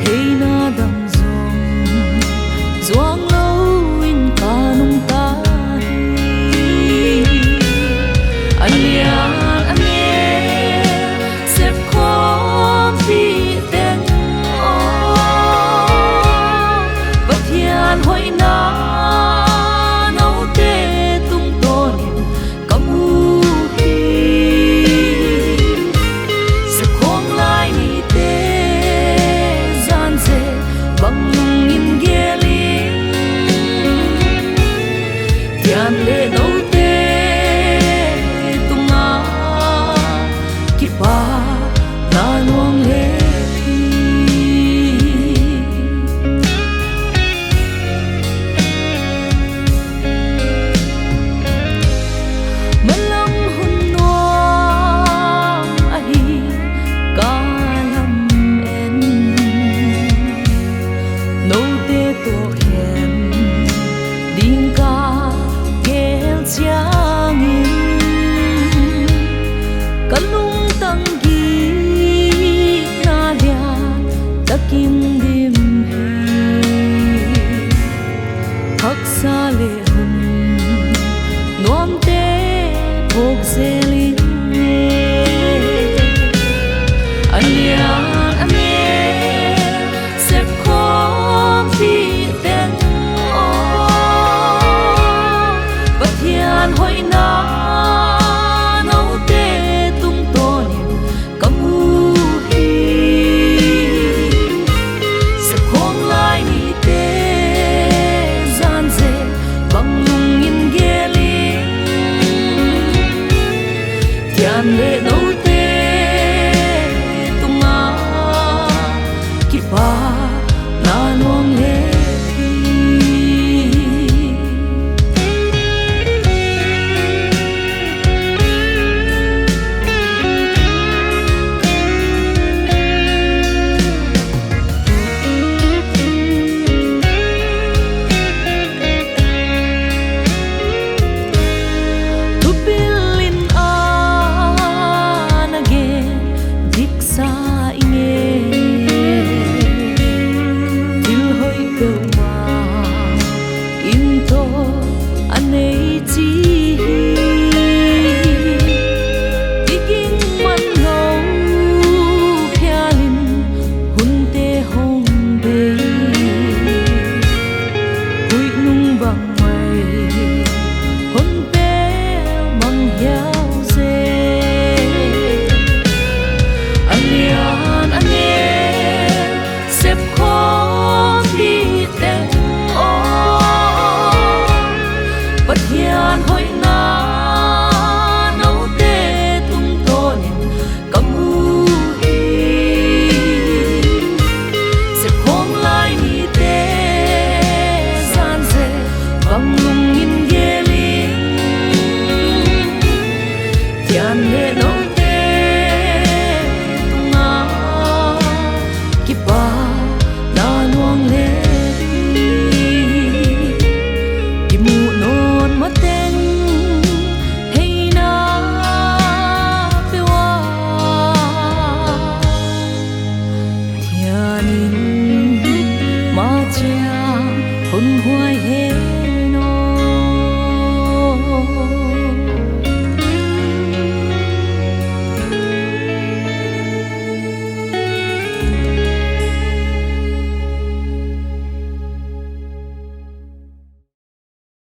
hey na dam zong zuang lâu in ta nung ta anh xếp khó phi tên vật hiền hồi na nấu tê tung tô niệm cầm u hi xếp khoang lại ni tê gian dê bằng in ghê li thiền lệ nấu na nuông lệ phi malam hun nuông ai ca lam en nô tê tổ khem đinh ca ghel chiang in kalung tang kim dim hi hak sa le hun nuam te phok zelin ania sep kho phi ten bat hian hoi na nau te tung to niệm kam u lệ nấu tê tung á ki pa